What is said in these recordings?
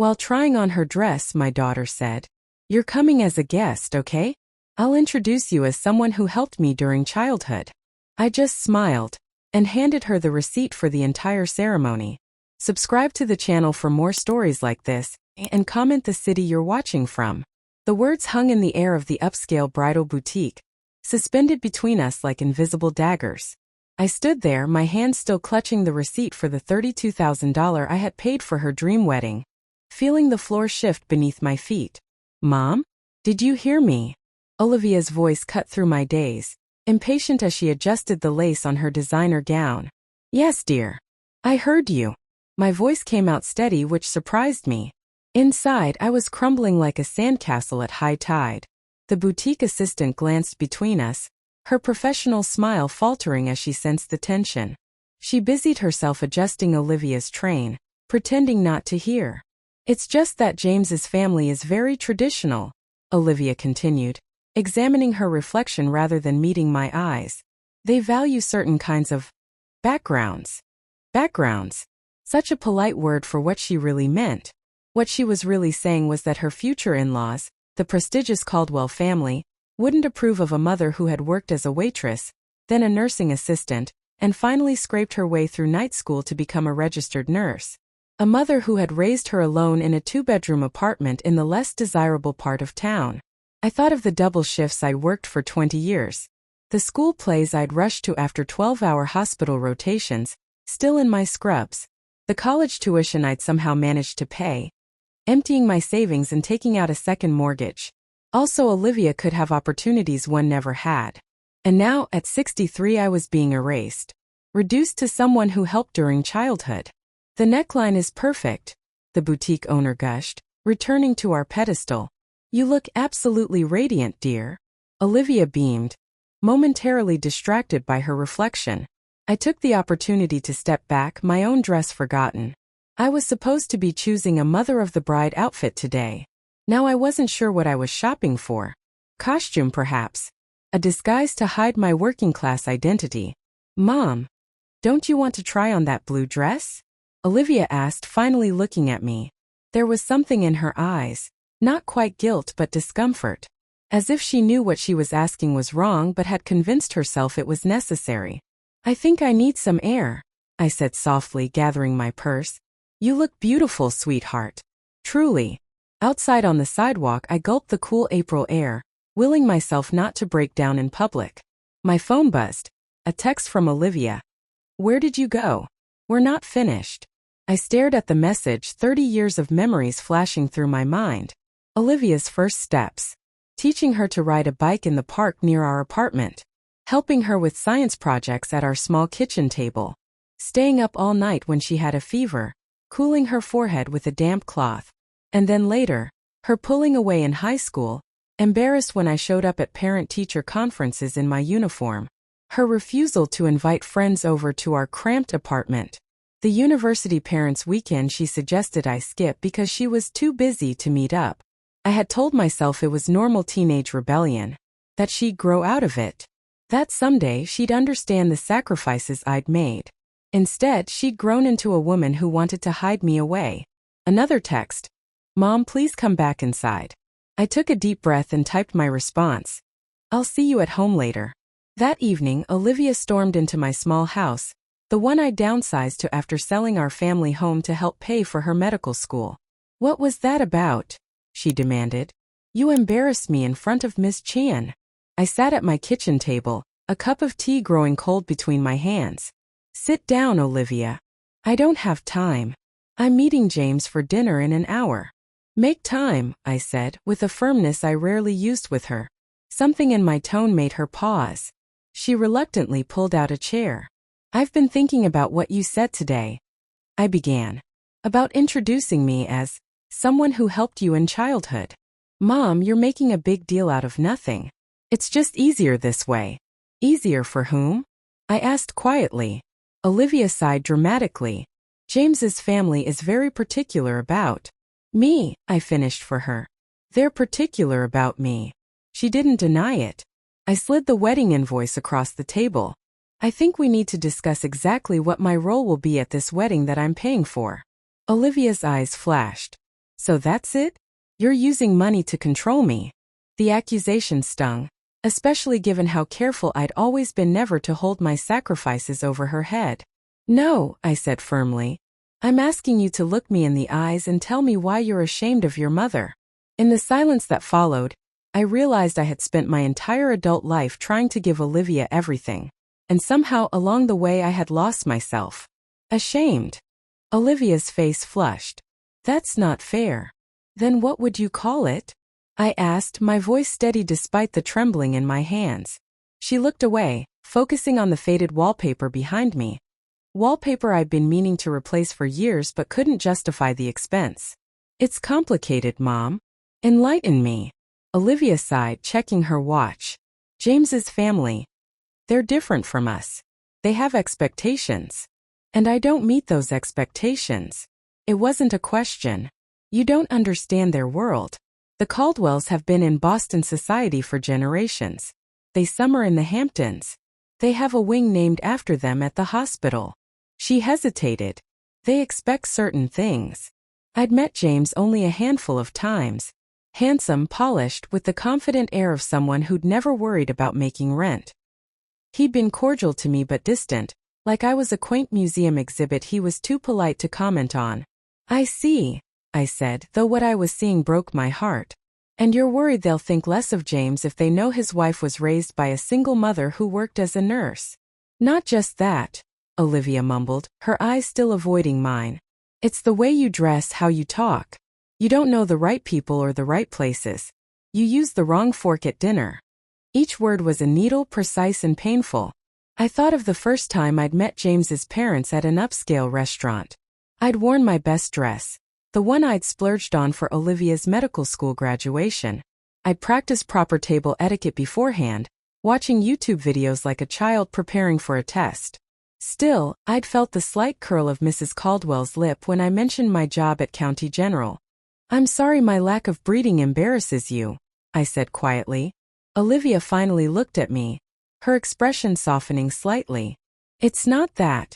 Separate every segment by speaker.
Speaker 1: While trying on her dress, my daughter said, "You're coming as a guest, okay? I'll introduce you as someone who helped me during childhood." I just smiled and handed her the receipt for the entire ceremony. Subscribe to the channel for more stories like this, and comment the city you're watching from. The words hung in the air of the upscale bridal boutique, suspended between us like invisible daggers. I stood there, my hand still clutching the receipt for the $32,000 I had paid for her dream wedding, feeling the floor shift beneath my feet. "Mom? Did you hear me?" Olivia's voice cut through my daze, impatient as she adjusted the lace on her designer gown. "Yes, dear. I heard you." My voice came out steady, which surprised me. Inside, I was crumbling like a sandcastle at high tide. The boutique assistant glanced between us, her professional smile faltering as she sensed the tension. She busied herself adjusting Olivia's train, pretending not to hear. "It's just that James's family is very traditional," Olivia continued, examining her reflection rather than meeting my eyes. "They value certain kinds of backgrounds." Backgrounds. Such a polite word for what she really meant. What she was really saying was that her future in-laws, the prestigious Caldwell family, wouldn't approve of a mother who had worked as a waitress, then a nursing assistant, and finally scraped her way through night school to become a registered nurse. A mother who had raised her alone in a 2-bedroom apartment in the less desirable part of town. I thought of the double shifts I'd worked for 20 years. The school plays I'd rushed to after 12-hour hospital rotations, still in my scrubs. The college tuition I'd somehow managed to pay, emptying my savings and taking out a second mortgage. Also, Olivia could have opportunities one never had. And now, at 63, I was being erased. Reduced to someone who helped during childhood. "The neckline is perfect," the boutique owner gushed, returning to our pedestal. "You look absolutely radiant, dear." Olivia beamed, momentarily distracted by her reflection. I took the opportunity to step back, my own dress forgotten. I was supposed to be choosing a mother-of-the-bride outfit today. Now I wasn't sure what I was shopping for. Costume, perhaps. A disguise to hide my working-class identity. "Mom, don't you want to try on that blue dress?" Olivia asked, finally looking at me. There was something in her eyes, not quite guilt but discomfort. As if she knew what she was asking was wrong but had convinced herself it was necessary. "I think I need some air," I said softly, gathering my purse. "You look beautiful, sweetheart." Truly. Outside on the sidewalk, I gulped the cool April air, willing myself not to break down in public. My phone buzzed. A text from Olivia. "Where did you go? We're not finished." I stared at the message, 30 years of memories flashing through my mind. Olivia's first steps. Teaching her to ride a bike in the park near our apartment. Helping her with science projects at our small kitchen table. Staying up all night when she had a fever. Cooling her forehead with a damp cloth. And then later, her pulling away in high school, embarrassed when I showed up at parent-teacher conferences in my uniform. Her refusal to invite friends over to our cramped apartment. The university parents' weekend she suggested I skip because she was too busy to meet up. I had told myself it was normal teenage rebellion, that she'd grow out of it, that someday she'd understand the sacrifices I'd made. Instead, she'd grown into a woman who wanted to hide me away. Another text. "Mom, please come back inside." I took a deep breath and typed my response. "I'll see you at home later." That evening, Olivia stormed into my small house, the one I downsized to after selling our family home to help pay for her medical school. "What was that about?" she demanded. "You embarrassed me in front of Miss Chan." I sat at my kitchen table, a cup of tea growing cold between my hands. "Sit down, Olivia. I don't have time. I'm meeting James for dinner in an hour." "Make time," I said, with a firmness I rarely used with her. Something in my tone made her pause. She reluctantly pulled out a chair. "I've been thinking about what you said today," I began. "About introducing me as someone who helped you in childhood. Mom, you're making a big deal out of nothing. It's just easier this way." "Easier for whom?" I asked quietly. Olivia sighed dramatically. "James's family is very particular about me," I finished for her. "They're particular about me." She didn't deny it. I slid the wedding invoice across the table. "I think we need to discuss exactly what my role will be at this wedding that I'm paying for." Olivia's eyes flashed. So that's it? You're using money to control me. The accusation stung, especially given how careful I'd always been never to hold my sacrifices over her head. No, I said firmly. I'm asking you to look me in the eyes and tell me why you're ashamed of your mother. In the silence that followed, I realized I had spent my entire adult life trying to give Olivia everything, and somehow along the way I had lost myself. Ashamed. Olivia's face flushed. That's not fair. Then what would you call it? I asked, my voice steady despite the trembling in my hands. She looked away, focusing on the faded wallpaper behind me. Wallpaper I'd been meaning to replace for years but couldn't justify the expense. It's complicated, Mom. Enlighten me. Olivia sighed, checking her watch. James's family. They're different from us. They have expectations. And I don't meet those expectations. It wasn't a question. You don't understand their world. The Caldwells have been in Boston society for generations. They summer in the Hamptons. They have a wing named after them at the hospital. She hesitated. They expect certain things. I'd met James only a handful of times. Handsome, polished, with the confident air of someone who'd never worried about making rent. He'd been cordial to me but distant, like I was a quaint museum exhibit he was too polite to comment on. I see, I said, though what I was seeing broke my heart. And you're worried they'll think less of James if they know his wife was raised by a single mother who worked as a nurse. Not just that, Olivia mumbled, her eyes still avoiding mine. It's the way you dress, how you talk. You don't know the right people or the right places. You use the wrong fork at dinner. Each word was a needle, precise and painful. I thought of the first time I'd met James's parents at an upscale restaurant. I'd worn my best dress, the one I'd splurged on for Olivia's medical school graduation. I'd practiced proper table etiquette beforehand, watching YouTube videos like a child preparing for a test. Still, I'd felt the slight curl of Mrs. Caldwell's lip when I mentioned my job at County General. I'm sorry my lack of breeding embarrasses you, I said quietly. Olivia finally looked at me, her expression softening slightly. It's not that.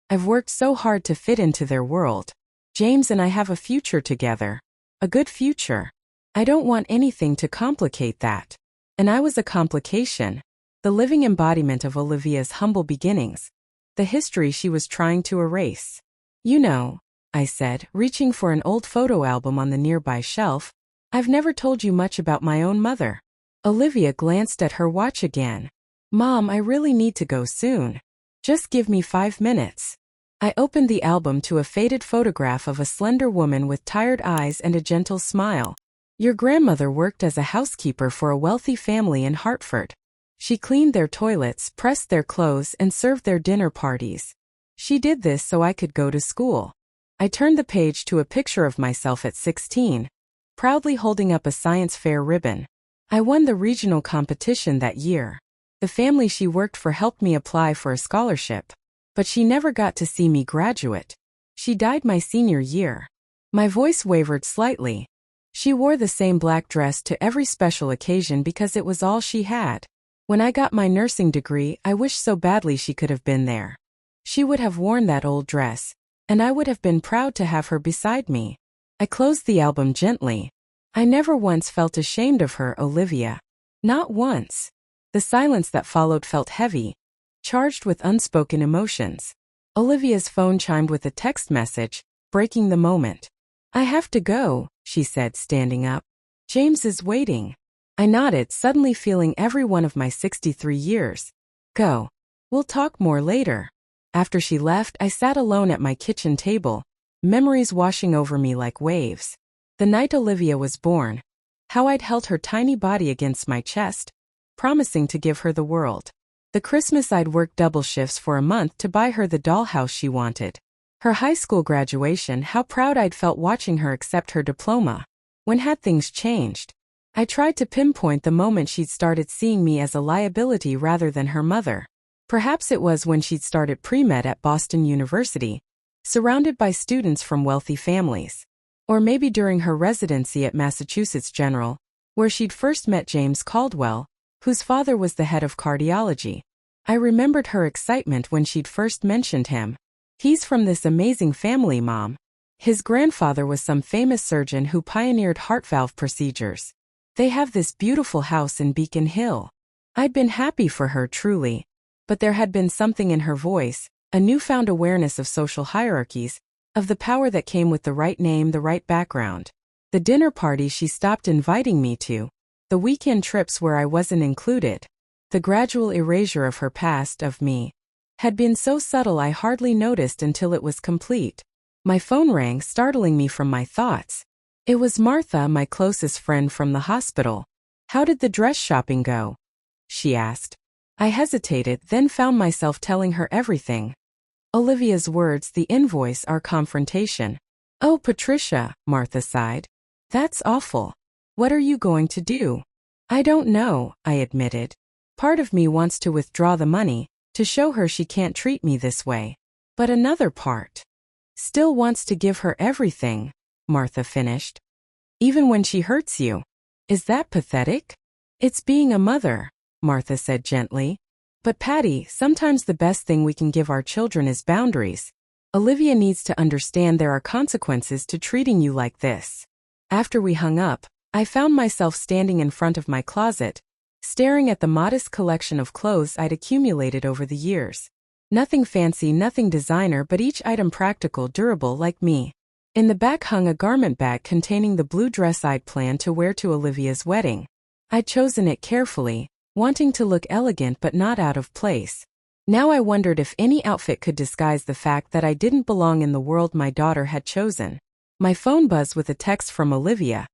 Speaker 1: I've worked so hard to fit into their world. James and I have a future together. A good future. I don't want anything to complicate that. And I was a complication. The living embodiment of Olivia's humble beginnings. The history she was trying to erase. You know, I said, reaching for an old photo album on the nearby shelf, I've never told you much about my own mother. Olivia glanced at her watch again. Mom, I really need to go soon. Just give me 5 minutes. I opened the album to a faded photograph of a slender woman with tired eyes and a gentle smile. Your grandmother worked as a housekeeper for a wealthy family in Hartford. She cleaned their toilets, pressed their clothes, and served their dinner parties. She did this so I could go to school. I turned the page to a picture of myself at 16, proudly holding up a science fair ribbon. I won the regional competition that year. The family she worked for helped me apply for a scholarship, but she never got to see me graduate. She died my senior year. My voice wavered slightly. She wore the same black dress to every special occasion because it was all she had. When I got my nursing degree, I wished so badly she could have been there. She would have worn that old dress, and I would have been proud to have her beside me. I closed the album gently. I never once felt ashamed of her, Olivia. Not once. The silence that followed felt heavy, charged with unspoken emotions. Olivia's phone chimed with a text message, breaking the moment. I have to go, she said, standing up. James is waiting. I nodded, suddenly feeling every one of my 63 years. Go. We'll talk more later. After she left, I sat alone at my kitchen table, memories washing over me like waves. The night Olivia was born, how I'd held her tiny body against my chest, promising to give her the world. The Christmas I'd worked double shifts for a month to buy her the dollhouse she wanted. Her high school graduation, how proud I'd felt watching her accept her diploma. When had things changed? I tried to pinpoint the moment she'd started seeing me as a liability rather than her mother. Perhaps it was when she'd started pre-med at Boston University, surrounded by students from wealthy families. Or maybe during her residency at Massachusetts General, where she'd first met James Caldwell, whose father was the head of cardiology. I remembered her excitement when she'd first mentioned him. He's from this amazing family, Mom. His grandfather was some famous surgeon who pioneered heart valve procedures. They have this beautiful house in Beacon Hill. I'd been happy for her, truly. But there had been something in her voice, a newfound awareness of social hierarchies, of the power that came with the right name, the right background. The dinner party she stopped inviting me to, the weekend trips where I wasn't included, the gradual erasure of her past, of me, had been so subtle I hardly noticed until it was complete. My phone rang, startling me from my thoughts. It was Martha, my closest friend from the hospital. "How did the dress shopping go?" she asked. I hesitated, then found myself telling her everything. Olivia's words, the invoice, our confrontation. "Oh, Patricia," Martha sighed. "That's awful. What are you going to do?" "I don't know," I admitted. "Part of me wants to withdraw the money, to show her she can't treat me this way. But another part still wants to give her everything," Martha finished. "Even when she hurts you. Is that pathetic?" "It's being a mother," Martha said gently. "But Patty, sometimes the best thing we can give our children is boundaries. Olivia needs to understand there are consequences to treating you like this." After we hung up, I found myself standing in front of my closet, staring at the modest collection of clothes I'd accumulated over the years. Nothing fancy, nothing designer, but each item practical, durable, like me. In the back hung a garment bag containing the blue dress I'd planned to wear to Olivia's wedding. I'd chosen it carefully, wanting to look elegant but not out of place. Now I wondered if any outfit could disguise the fact that I didn't belong in the world my daughter had chosen. My phone buzzed with a text from Olivia.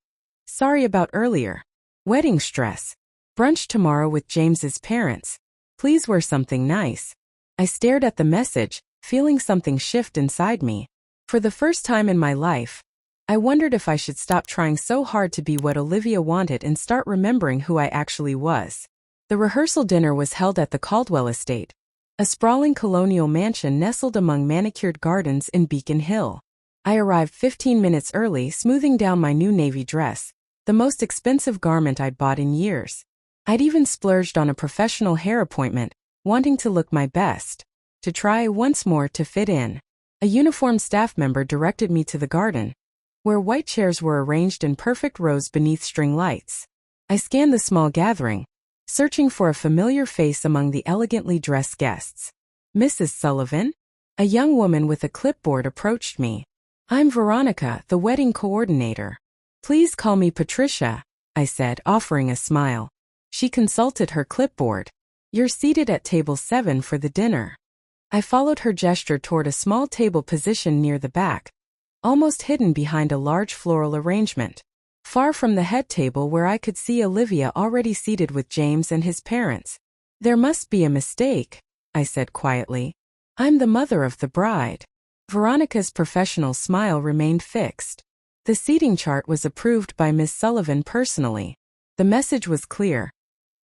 Speaker 1: "Sorry about earlier. Wedding stress. Brunch tomorrow with James's parents. Please wear something nice." I stared at the message, feeling something shift inside me. For the first time in my life, I wondered if I should stop trying so hard to be what Olivia wanted and start remembering who I actually was. The rehearsal dinner was held at the Caldwell estate, a sprawling colonial mansion nestled among manicured gardens in Beacon Hill. I arrived 15 minutes early, smoothing down my new navy dress, the most expensive garment I'd bought in years. I'd even splurged on a professional hair appointment, wanting to look my best, to try once more to fit in. A uniformed staff member directed me to the garden, where white chairs were arranged in perfect rows beneath string lights. I scanned the small gathering, searching for a familiar face among the elegantly dressed guests. "Mrs. Sullivan?" A young woman with a clipboard approached me. "I'm Veronica, the wedding coordinator. Please call me Patricia," I said, offering a smile. She consulted her clipboard. "You're seated at table 7 for the dinner." I followed her gesture toward a small table positioned near the back, almost hidden behind a large floral arrangement, far from the head table where I could see Olivia already seated with James and his parents. "There must be a mistake," I said quietly. "I'm the mother of the bride." Veronica's professional smile remained fixed. The seating chart was approved by Miss Sullivan personally. The message was clear.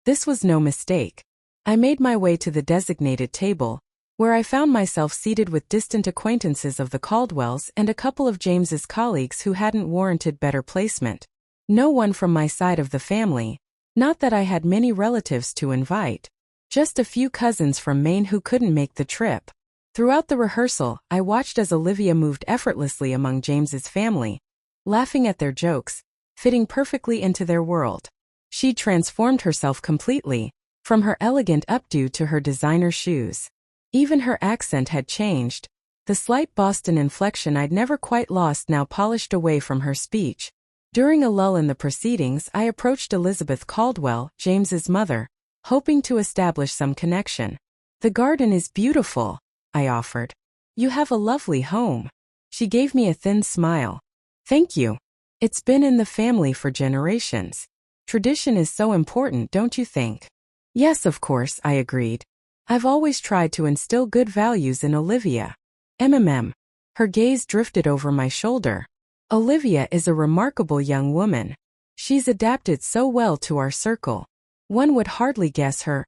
Speaker 1: This was no mistake. I made my way to the designated table, where I found myself seated with distant acquaintances of the Caldwells and a couple of James's colleagues who hadn't warranted better placement. No one from my side of the family, not that I had many relatives to invite. Just a few cousins from Maine who couldn't make the trip. Throughout the rehearsal, I watched as Olivia moved effortlessly among James's family, laughing at their jokes, fitting perfectly into their world. She transformed herself completely, from her elegant updo to her designer shoes. Even her accent had changed. The slight Boston inflection I'd never quite lost now polished away from her speech. During a lull in the proceedings, I approached Elizabeth Caldwell, James's mother, hoping to establish some connection. "The garden is beautiful," I offered. "You have a lovely home." She gave me a thin smile. "Thank you. It's been in the family for generations. Tradition is so important, don't you think?" "Yes, of course," I agreed. "I've always tried to instill good values in Olivia." Her gaze drifted over my shoulder. "Olivia is a remarkable young woman. She's adapted so well to our circle. One would hardly guess her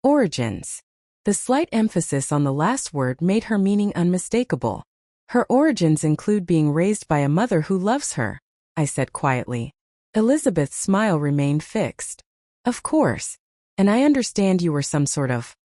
Speaker 1: origins." The slight emphasis on the last word made her meaning unmistakable. "Her origins include being raised by a mother who loves her," I said quietly. Elizabeth's smile remained fixed. "Of course. And I understand you were some sort of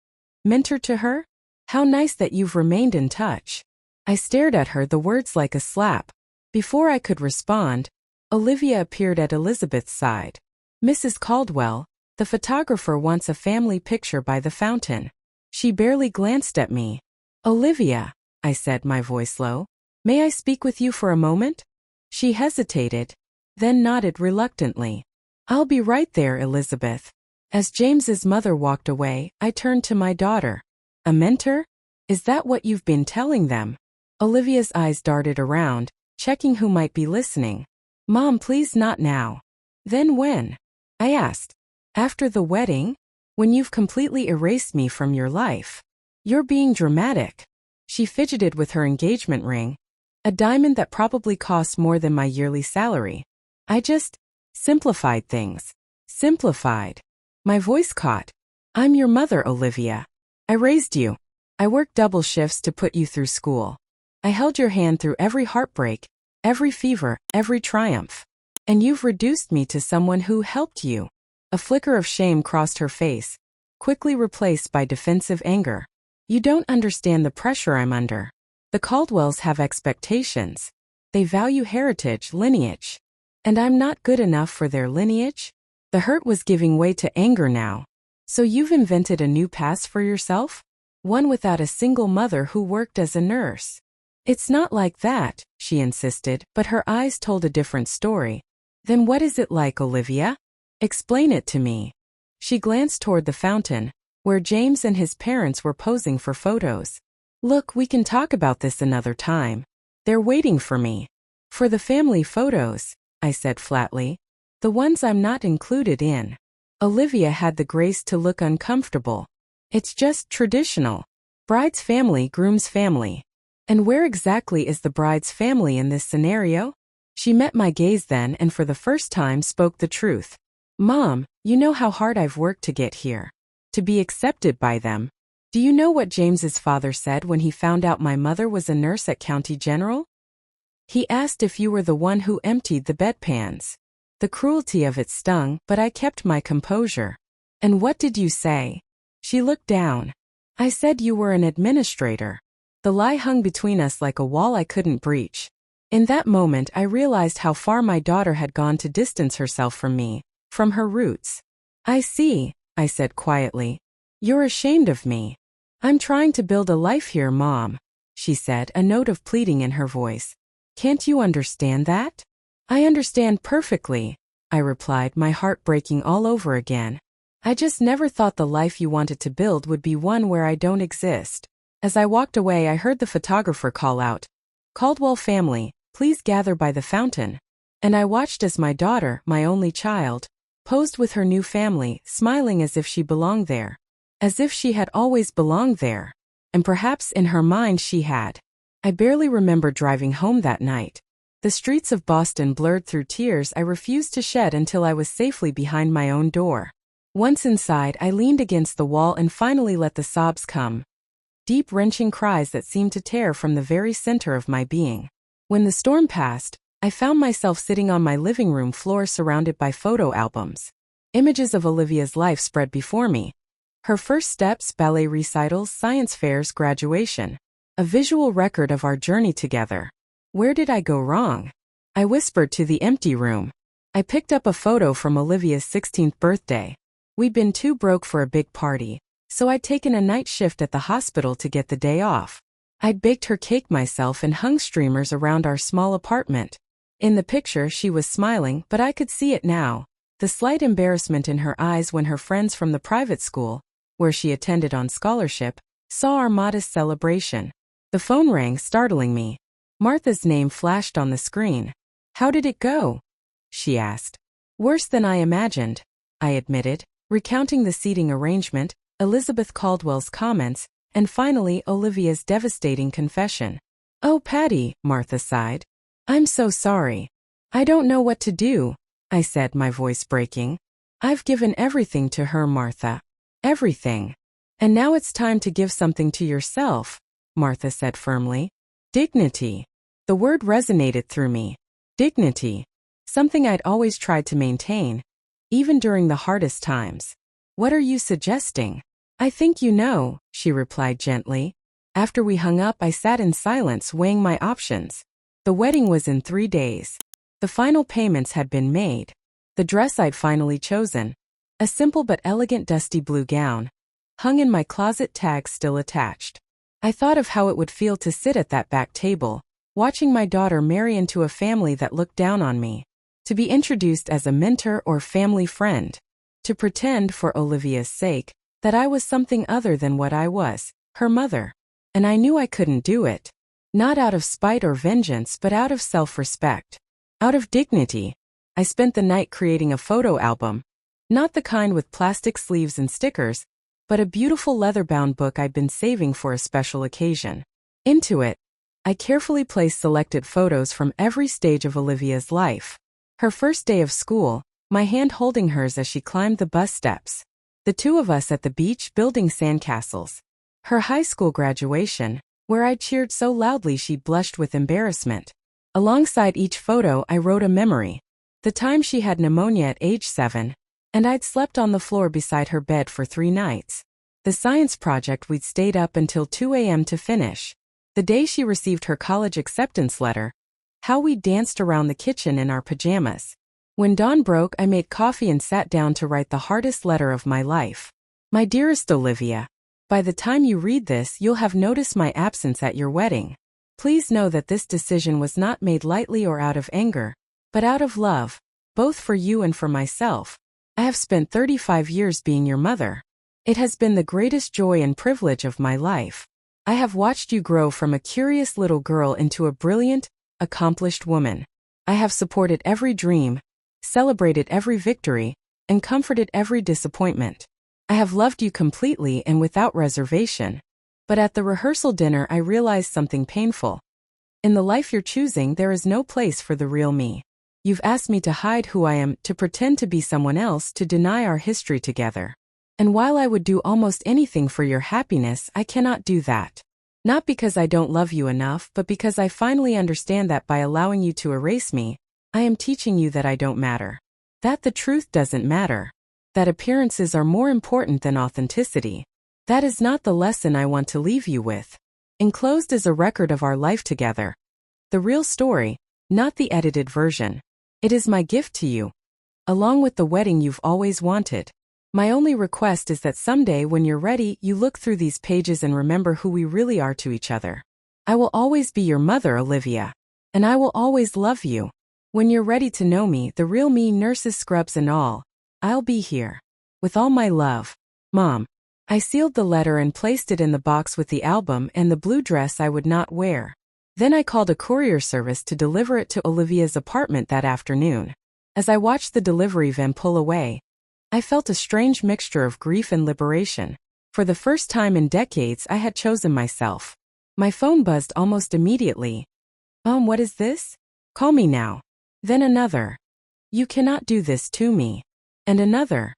Speaker 1: mentor to her? How nice that you've remained in touch." I stared at her, the words like a slap. Before I could respond, Olivia appeared at Elizabeth's side. Mrs. Caldwell, the photographer wants a family picture by the fountain. She barely glanced at me. Olivia, I said, my voice low. May I speak with you for a moment? She hesitated, then nodded reluctantly. I'll be right there, Elizabeth. As James's mother walked away, I turned to my daughter. A mentor? Is that what you've been telling them? Olivia's eyes darted around, checking who might be listening. Mom, please not now. Then when? I asked. After the wedding? When you've completely erased me from your life. You're being dramatic. She fidgeted with her engagement ring, a diamond that probably cost more than my yearly salary. I just simplified things. Simplified. My voice caught. I'm your mother, Olivia. I raised you. I worked double shifts to put you through school. I held your hand through every heartbreak, every fever, every triumph. And you've reduced me to someone who helped you. A flicker of shame crossed her face, quickly replaced by defensive anger. You don't understand the pressure I'm under. The Caldwells have expectations. They value heritage, lineage. And I'm not good enough for their lineage? The hurt was giving way to anger now. So you've invented a new past for yourself? One without a single mother who worked as a nurse. It's not like that, she insisted, but her eyes told a different story. Then what is it like, Olivia? Explain it to me. She glanced toward the fountain, where James and his parents were posing for photos. Look, we can talk about this another time. They're waiting for me. For the family photos, I said flatly. The ones I'm not included in. Olivia had the grace to look uncomfortable. It's just traditional. Bride's family, groom's family. And where exactly is the bride's family in this scenario? She met my gaze then and for the first time spoke the truth. Mom, you know how hard I've worked to get here. To be accepted by them. Do you know what James's father said when he found out my mother was a nurse at County General? He asked if you were the one who emptied the bedpans. The cruelty of it stung, but I kept my composure. And what did you say? She looked down. I said you were an administrator. The lie hung between us like a wall I couldn't breach. In that moment I realized how far my daughter had gone to distance herself from me, from her roots. I see, I said quietly. You're ashamed of me. I'm trying to build a life here, Mom, she said, a note of pleading in her voice. Can't you understand that? I understand perfectly, I replied, my heart breaking all over again. I just never thought the life you wanted to build would be one where I don't exist. As I walked away, I heard the photographer call out, Caldwell family, please gather by the fountain. And I watched as my daughter, my only child, posed with her new family, smiling as if she belonged there. As if she had always belonged there. And perhaps in her mind she had. I barely remember driving home that night. The streets of Boston blurred through tears I refused to shed until I was safely behind my own door. Once inside, I leaned against the wall and finally let the sobs come. Deep, wrenching cries that seemed to tear from the very center of my being. When the storm passed, I found myself sitting on my living room floor surrounded by photo albums. Images of Olivia's life spread before me. Her first steps, ballet recitals, science fairs, graduation. A visual record of our journey together. Where did I go wrong? I whispered to the empty room. I picked up a photo from Olivia's 16th birthday. We'd been too broke for a big party, so I'd taken a night shift at the hospital to get the day off. I'd baked her cake myself and hung streamers around our small apartment. In the picture she was smiling, but I could see it now. The slight embarrassment in her eyes when her friends from the private school, where she attended on scholarship, saw our modest celebration. The phone rang, startling me. Martha's name flashed on the screen. How did it go? She asked. Worse than I imagined, I admitted, recounting the seating arrangement, Elizabeth Caldwell's comments, and finally Olivia's devastating confession. Oh, Patty, Martha sighed. I'm so sorry. I don't know what to do, I said, my voice breaking. I've given everything to her, Martha. Everything. And now it's time to give something to yourself, Martha said firmly. Dignity. The word resonated through me. Dignity. Something I'd always tried to maintain, even during the hardest times. What are you suggesting? I think you know, she replied gently. After we hung up, I sat in silence weighing my options. The wedding was in 3 days. The final payments had been made. The dress I'd finally chosen, a simple but elegant dusty blue gown, hung in my closet, tag still attached. I thought of how it would feel to sit at that back table, watching my daughter marry into a family that looked down on me, to be introduced as a mentor or family friend, to pretend, for Olivia's sake, that I was something other than what I was, her mother. And I knew I couldn't do it. Not out of spite or vengeance, but out of self-respect. Out of dignity. I spent the night creating a photo album. Not the kind with plastic sleeves and stickers, but a beautiful leather-bound book I'd been saving for a special occasion. Into it, I carefully placed selected photos from every stage of Olivia's life. Her first day of school, my hand holding hers as she climbed the bus steps. The two of us at the beach building sandcastles. Her high school graduation, where I cheered so loudly she blushed with embarrassment. Alongside each photo I wrote a memory. The time she had pneumonia at age 7, and I'd slept on the floor beside her bed for 3 nights. The science project we'd stayed up until 2 a.m. to finish. The day she received her college acceptance letter. How we danced around the kitchen in our pajamas. When dawn broke, I made coffee and sat down to write the hardest letter of my life. My dearest Olivia, by the time you read this, you'll have noticed my absence at your wedding. Please know that this decision was not made lightly or out of anger, but out of love, both for you and for myself. I have spent 35 years being your mother. It has been the greatest joy and privilege of my life. I have watched you grow from a curious little girl into a brilliant, accomplished woman. I have supported every dream, celebrated every victory, and comforted every disappointment. I have loved you completely and without reservation. But at the rehearsal dinner I realized something painful. In the life you're choosing, there is no place for the real me. You've asked me to hide who I am, to pretend to be someone else, to deny our history together. And while I would do almost anything for your happiness, I cannot do that. Not because I don't love you enough, but because I finally understand that by allowing you to erase me, I am teaching you that I don't matter. That the truth doesn't matter. That appearances are more important than authenticity. That is not the lesson I want to leave you with. Enclosed is a record of our life together. The real story, not the edited version. It is my gift to you, along with the wedding you've always wanted. My only request is that someday when you're ready, you look through these pages and remember who we really are to each other. I will always be your mother, Olivia. And I will always love you. When you're ready to know me, the real me, nurses, scrubs and all, I'll be here. With all my love, Mom. I sealed the letter and placed it in the box with the album and the blue dress I would not wear. Then I called a courier service to deliver it to Olivia's apartment that afternoon. As I watched the delivery van pull away, I felt a strange mixture of grief and liberation. For the first time in decades, I had chosen myself. My phone buzzed almost immediately. What is this? Call me now. Then another. You cannot do this to me. And another.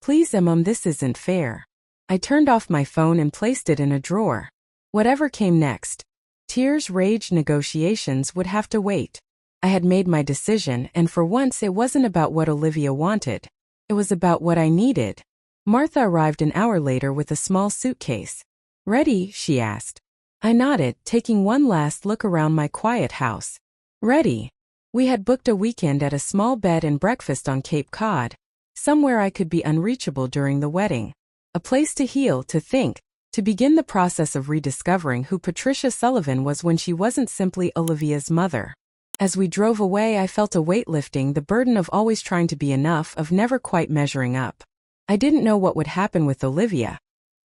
Speaker 1: Please, this isn't fair. I turned off my phone and placed it in a drawer. Whatever came next, tears, rage, negotiations, would have to wait. I had made my decision, and for once it wasn't about what Olivia wanted. It was about what I needed. Martha arrived an hour later with a small suitcase. Ready? She asked. I nodded, taking one last look around my quiet house. Ready. We had booked a weekend at a small bed and breakfast on Cape Cod, somewhere I could be unreachable during the wedding. A place to heal, to think, to begin the process of rediscovering who Patricia Sullivan was when she wasn't simply Olivia's mother. As we drove away, I felt a weight lifting, the burden of always trying to be enough, of never quite measuring up. I didn't know what would happen with Olivia,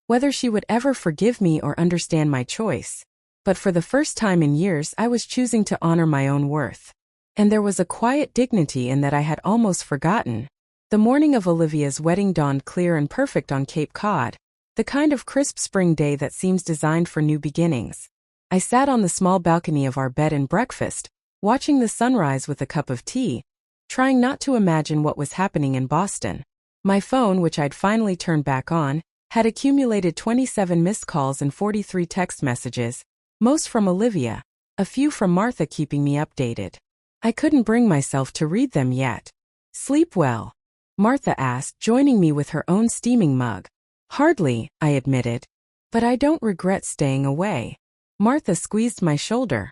Speaker 1: whether she would ever forgive me or understand my choice. But for the first time in years, I was choosing to honor my own worth. And there was a quiet dignity in that I had almost forgotten. The morning of Olivia's wedding dawned clear and perfect on Cape Cod, the kind of crisp spring day that seems designed for new beginnings. I sat on the small balcony of our bed and breakfast, watching the sunrise with a cup of tea, trying not to imagine what was happening in Boston. My phone, which I'd finally turned back on, had accumulated 27 missed calls and 43 text messages, most from Olivia, a few from Martha keeping me updated. I couldn't bring myself to read them yet. Sleep well? Martha asked, joining me with her own steaming mug. Hardly, I admitted. But I don't regret staying away. Martha squeezed my shoulder.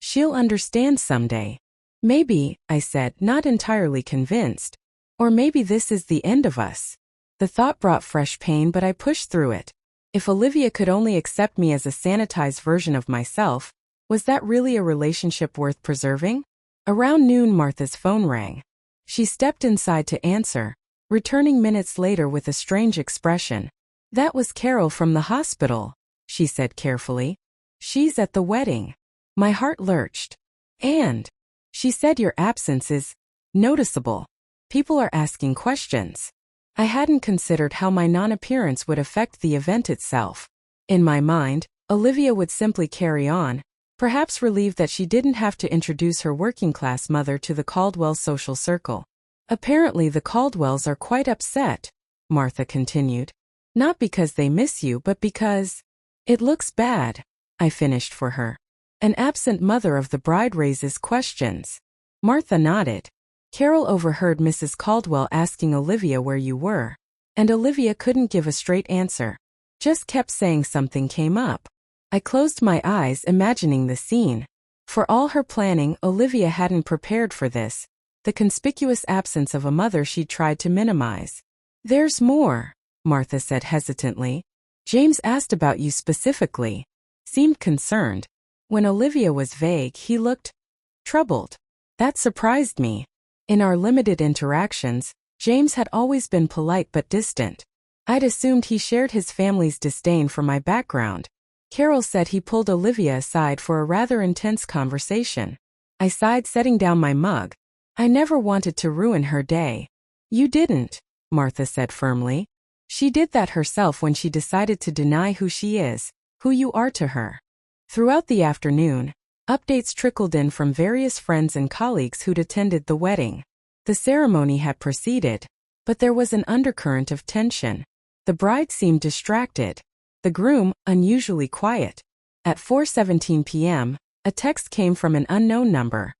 Speaker 1: She'll understand someday. Maybe, I said, not entirely convinced. Or maybe this is the end of us. The thought brought fresh pain, but I pushed through it. If Olivia could only accept me as a sanitized version of myself, was that really a relationship worth preserving? Around noon, Martha's phone rang. She stepped inside to answer, returning minutes later with a strange expression. That was Carol from the hospital, she said carefully. She's at the wedding. My heart lurched. And she said your absence is noticeable. People are asking questions. I hadn't considered how my non-appearance would affect the event itself. In my mind, Olivia would simply carry on, perhaps relieved that she didn't have to introduce her working-class mother to the Caldwell social circle. Apparently the Caldwells are quite upset, Martha continued. Not because they miss you, but because it looks bad, I finished for her. An absent mother of the bride raises questions. Martha nodded. Carol overheard Mrs. Caldwell asking Olivia where you were, and Olivia couldn't give a straight answer. Just kept saying something came up. I closed my eyes, imagining the scene. For all her planning, Olivia hadn't prepared for this, the conspicuous absence of a mother she'd tried to minimize. There's more, Martha said hesitantly. James asked about you specifically. Seemed concerned. When Olivia was vague, he looked troubled. That surprised me. In our limited interactions, James had always been polite but distant. I'd assumed he shared his family's disdain for my background. Carol said he pulled Olivia aside for a rather intense conversation. I sighed, setting down my mug. I never wanted to ruin her day. You didn't, Martha said firmly. She did that herself when she decided to deny who she is, who you are to her. Throughout the afternoon, updates trickled in from various friends and colleagues who'd attended the wedding. The ceremony had proceeded, but there was an undercurrent of tension. The bride seemed distracted. The groom, unusually quiet. At 4:17 p.m., a text came from an unknown number.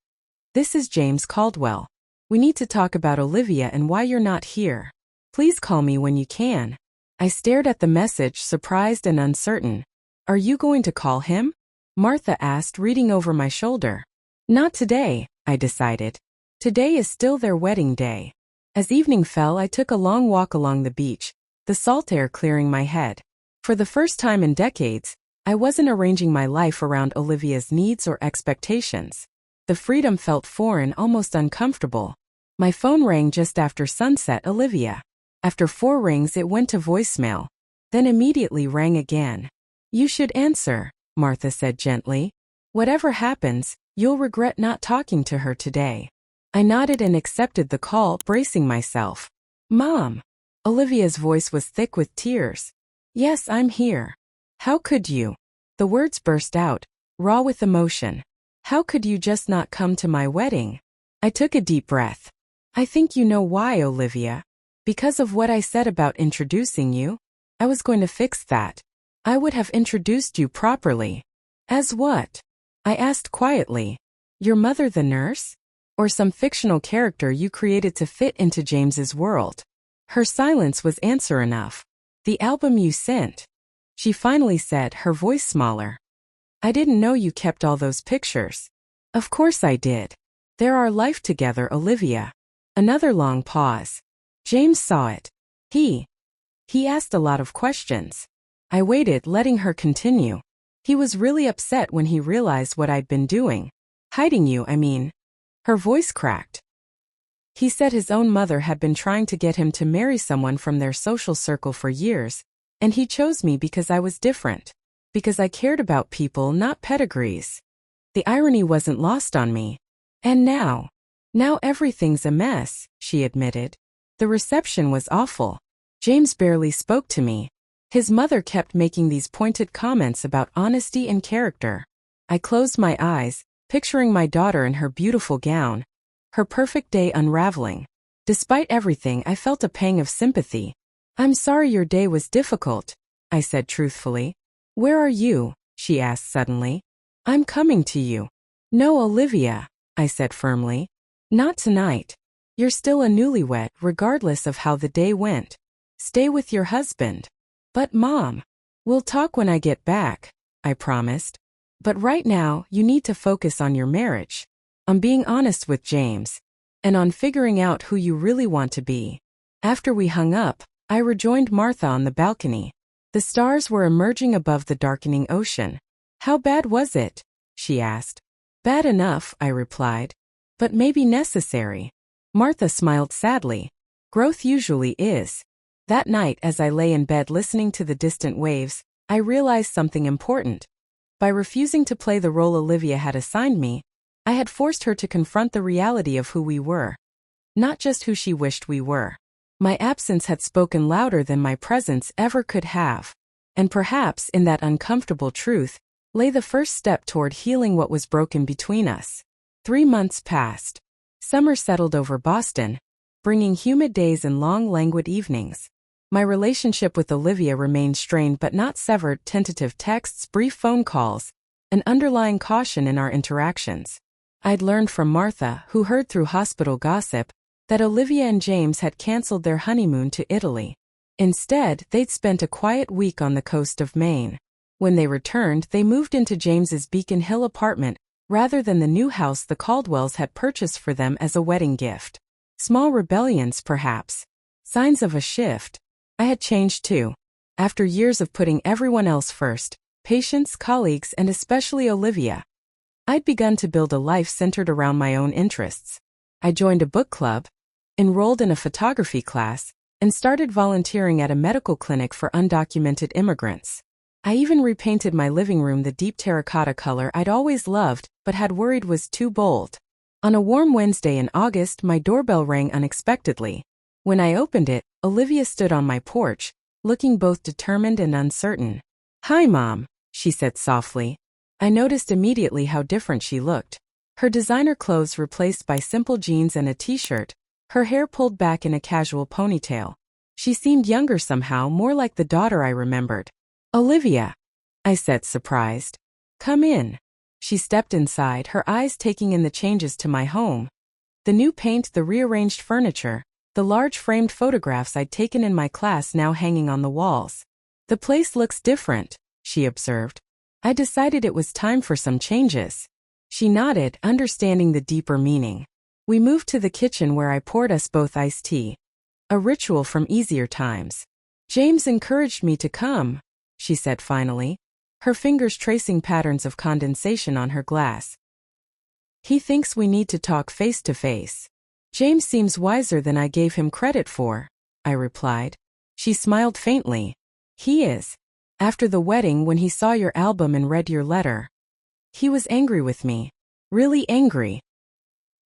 Speaker 1: This is James Caldwell. We need to talk about Olivia and why you're not here. Please call me when you can. I stared at the message, surprised and uncertain. Are you going to call him? Martha asked, reading over my shoulder. Not today, I decided. Today is still their wedding day. As evening fell, I took a long walk along the beach, the salt air clearing my head. For the first time in decades, I wasn't arranging my life around Olivia's needs or expectations. The freedom felt foreign, almost uncomfortable. My phone rang just after sunset. Olivia. After 4 rings, it went to voicemail, then immediately rang again. You should answer, Martha said gently. Whatever happens, you'll regret not talking to her today. I nodded and accepted the call, bracing myself. Mom. Olivia's voice was thick with tears. Yes, I'm here. How could you? The words burst out, raw with emotion. How could you just not come to my wedding? I took a deep breath. I think you know why, Olivia. Because of what I said about introducing you. I was going to fix that. I would have introduced you properly. As what? I asked quietly. Your mother, the nurse? Or some fictional character you created to fit into James's world? Her silence was answer enough. The album you sent. She finally said, her voice smaller. I didn't know you kept all those pictures. Of course I did. They're our life together, Olivia. Another long pause. James saw it. He asked a lot of questions. I waited, letting her continue. He was really upset when he realized what I'd been doing. Hiding you, I mean. Her voice cracked. He said his own mother had been trying to get him to marry someone from their social circle for years, and he chose me because I was different. Because I cared about people, not pedigrees. The irony wasn't lost on me. And now everything's a mess, she admitted. The reception was awful. James barely spoke to me. His mother kept making these pointed comments about honesty and character. I closed my eyes, picturing my daughter in her beautiful gown, her perfect day unraveling. Despite everything, I felt a pang of sympathy. I'm sorry your day was difficult, I said truthfully. Where are you? She asked suddenly. I'm coming to you. No, Olivia, I said firmly. Not tonight. You're still a newlywed, regardless of how the day went. Stay with your husband. But Mom, we'll talk when I get back, I promised. But right now, you need to focus on your marriage, on being honest with James, and on figuring out who you really want to be. After we hung up, I rejoined Martha on the balcony. The stars were emerging above the darkening ocean. How bad was it? She asked. Bad enough, I replied. But maybe necessary. Martha smiled sadly. Growth usually is. That night, as I lay in bed listening to the distant waves, I realized something important. By refusing to play the role Olivia had assigned me, I had forced her to confront the reality of who we were. Not just who she wished we were. My absence had spoken louder than my presence ever could have. And perhaps in that uncomfortable truth lay the first step toward healing what was broken between us. 3 months passed. Summer settled over Boston, bringing humid days and long, languid evenings. My relationship with Olivia remained strained but not severed. Tentative texts, brief phone calls, an underlying caution in our interactions. I'd learned from Martha, who heard through hospital gossip, that Olivia and James had canceled their honeymoon to Italy. Instead, they'd spent a quiet week on the coast of Maine. When they returned, they moved into James's Beacon Hill apartment, rather than the new house the Caldwells had purchased for them as a wedding gift. Small rebellions, perhaps. Signs of a shift. I had changed too. After years of putting everyone else first, patients, colleagues, and especially Olivia, I'd begun to build a life centered around my own interests. I joined a book club, enrolled in a photography class, and started volunteering at a medical clinic for undocumented immigrants. I even repainted my living room the deep terracotta color I'd always loved but had worried was too bold. On a warm Wednesday in August, my doorbell rang unexpectedly. When I opened it, Olivia stood on my porch, looking both determined and uncertain. "Hi, Mom," she said softly. I noticed immediately how different she looked. Her designer clothes replaced by simple jeans and a t-shirt, her hair pulled back in a casual ponytail. She seemed younger somehow, more like the daughter I remembered. "Olivia," I said, surprised. "Come in." She stepped inside, her eyes taking in the changes to my home. The new paint, the rearranged furniture, the large framed photographs I'd taken in my class now hanging on the walls. "The place looks different," she observed. I decided it was time for some changes. She nodded, understanding the deeper meaning. We moved to the kitchen where I poured us both iced tea. A ritual from easier times. "James encouraged me to come," she said finally, her fingers tracing patterns of condensation on her glass. "He thinks we need to talk face to face." "James seems wiser than I gave him credit for," I replied. She smiled faintly. "He is. After the wedding, when he saw your album and read your letter, he was angry with me. Really angry.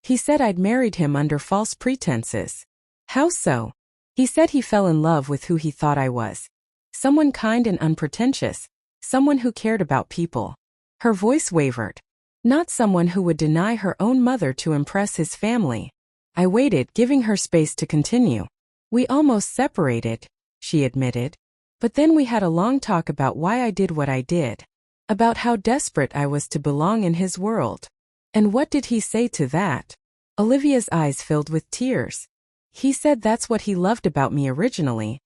Speaker 1: He said I'd married him under false pretenses." "How so?" "He said he fell in love with who he thought I was. Someone kind and unpretentious. Someone who cared about people." Her voice wavered. "Not someone who would deny her own mother to impress his family." I waited, giving her space to continue. "We almost separated," she admitted. "But then we had a long talk about why I did what I did. About how desperate I was to belong in his world." "And what did he say to that?" Olivia's eyes filled with tears. "He said that's what he loved about me originally.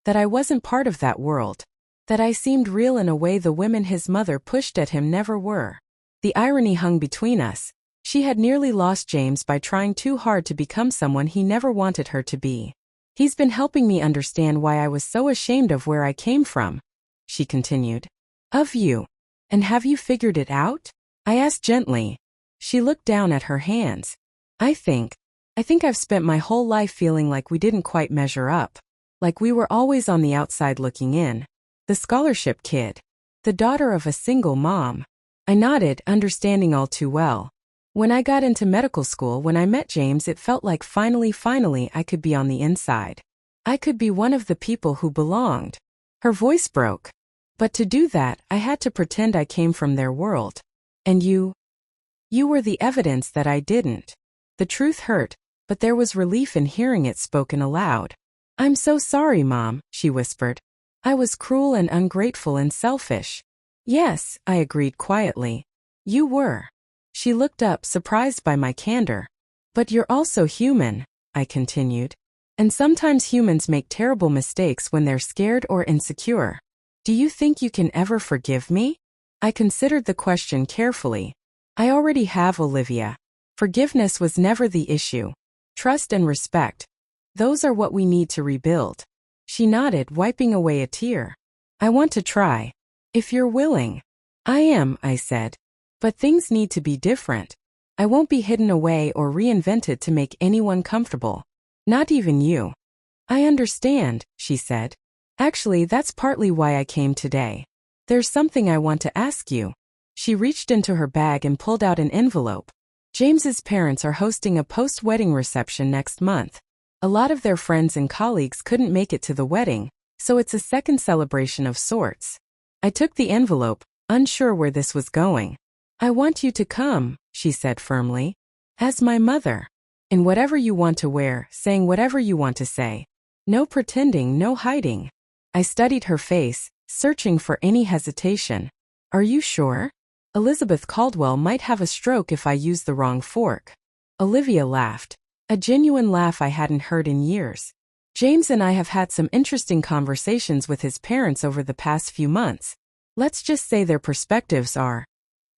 Speaker 1: That I wasn't part of that world. That I seemed real in a way the women his mother pushed at him never were." The irony hung between us. She had nearly lost James by trying too hard to become someone he never wanted her to be. "He's been helping me understand why I was so ashamed of where I came from," she continued. "Of you. And have you figured it out?" I asked gently. She looked down at her hands. I think I've spent my whole life feeling like we didn't quite measure up. Like we were always on the outside looking in. The scholarship kid. The daughter of a single mom." I nodded, understanding all too well. "When I got into medical school, when I met James, it felt like finally I could be on the inside. I could be one of the people who belonged." Her voice broke. "But to do that, I had to pretend I came from their world. And you were the evidence that I didn't." The truth hurt, but there was relief in hearing it spoken aloud. "I'm so sorry, Mom," she whispered. "I was cruel and ungrateful and selfish." "Yes," I agreed quietly. "You were." She looked up, surprised by my candor. "But you're also human," I continued. "And sometimes humans make terrible mistakes when they're scared or insecure. Do you think you can ever forgive me?" I considered the question carefully. I already have Olivia. Forgiveness was never the issue. Trust and respect. Those are what we need to rebuild. She nodded, wiping away a tear. I want to try. If you're willing. I am, I said. But things need to be different. I won't be hidden away or reinvented to make anyone comfortable. Not even you. I understand, she said. Actually, that's partly why I came today. There's something I want to ask you. She reached into her bag and pulled out an envelope. James's parents are hosting a post-wedding reception next month. A lot of their friends and colleagues couldn't make it to the wedding, so it's a second celebration of sorts. I took the envelope, unsure where this was going. I want you to come, she said firmly. As my mother. In whatever you want to wear, saying whatever you want to say. No pretending, no hiding. I studied her face, searching for any hesitation. Are you sure? Elizabeth Caldwell might have a stroke if I use the wrong fork. Olivia laughed. A genuine laugh I hadn't heard in years. James and I have had some interesting conversations with his parents over the past few months. Let's just say their perspectives are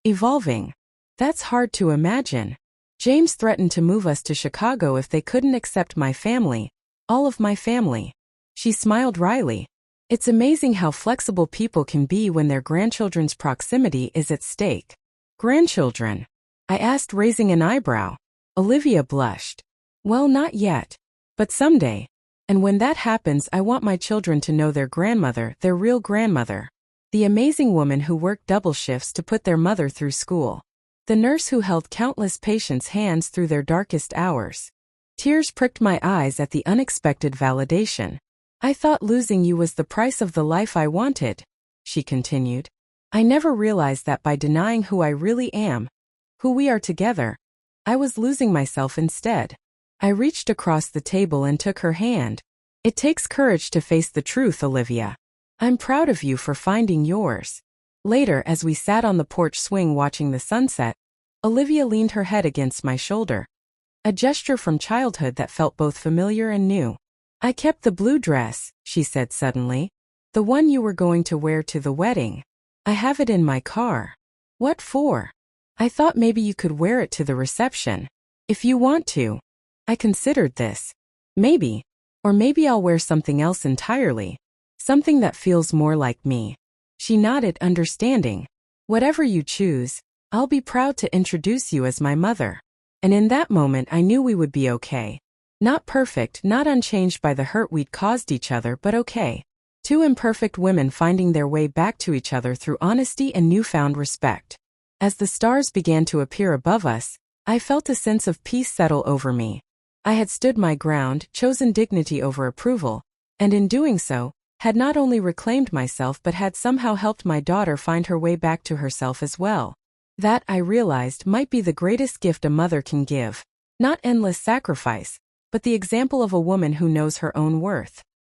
Speaker 1: evolving. That's hard to imagine. James threatened to move us to Chicago if they couldn't accept my family, all of my family. She smiled wryly. It's amazing how flexible people can be when their grandchildren's proximity is at stake. Grandchildren? I asked, raising an eyebrow. Olivia blushed. Well, not yet. But someday. And when that happens, I want my children to know their grandmother, their real grandmother. The amazing woman who worked double shifts to put their mother through school. The nurse who held countless patients' hands through their darkest hours. Tears pricked my eyes at the unexpected validation. I thought losing you was the price of the life I wanted, she continued. I never realized that by denying who I really am, who we are together, I was losing myself instead. I reached across the table and took her hand. It takes courage to face the truth, Olivia. I'm proud of you for finding yours. Later, as we sat on the porch swing watching the sunset, Olivia leaned her head against my shoulder. A gesture from childhood that felt both familiar and new. I kept the blue dress, she said suddenly. The one you were going to wear to the wedding. I have it in my car. What for? I thought maybe you could wear it to the reception. If you want to. I considered this. Maybe. Or maybe I'll wear something else entirely. Something that feels more like me. She nodded, understanding. Whatever you choose, I'll be proud to introduce you as my mother. And in that moment I knew we would be okay. Not perfect, not unchanged by the hurt we'd caused each other, but okay. Two imperfect women finding their way back to each other through honesty and newfound respect. As the stars began to appear above us, I felt a sense of peace settle over me. I had stood my ground, chosen dignity over approval, and in doing so, had not only reclaimed myself but had somehow helped my daughter find her way back to herself as well. That, I realized, might be the greatest gift a mother can give. Not endless sacrifice, but the example of a woman who knows her own worth.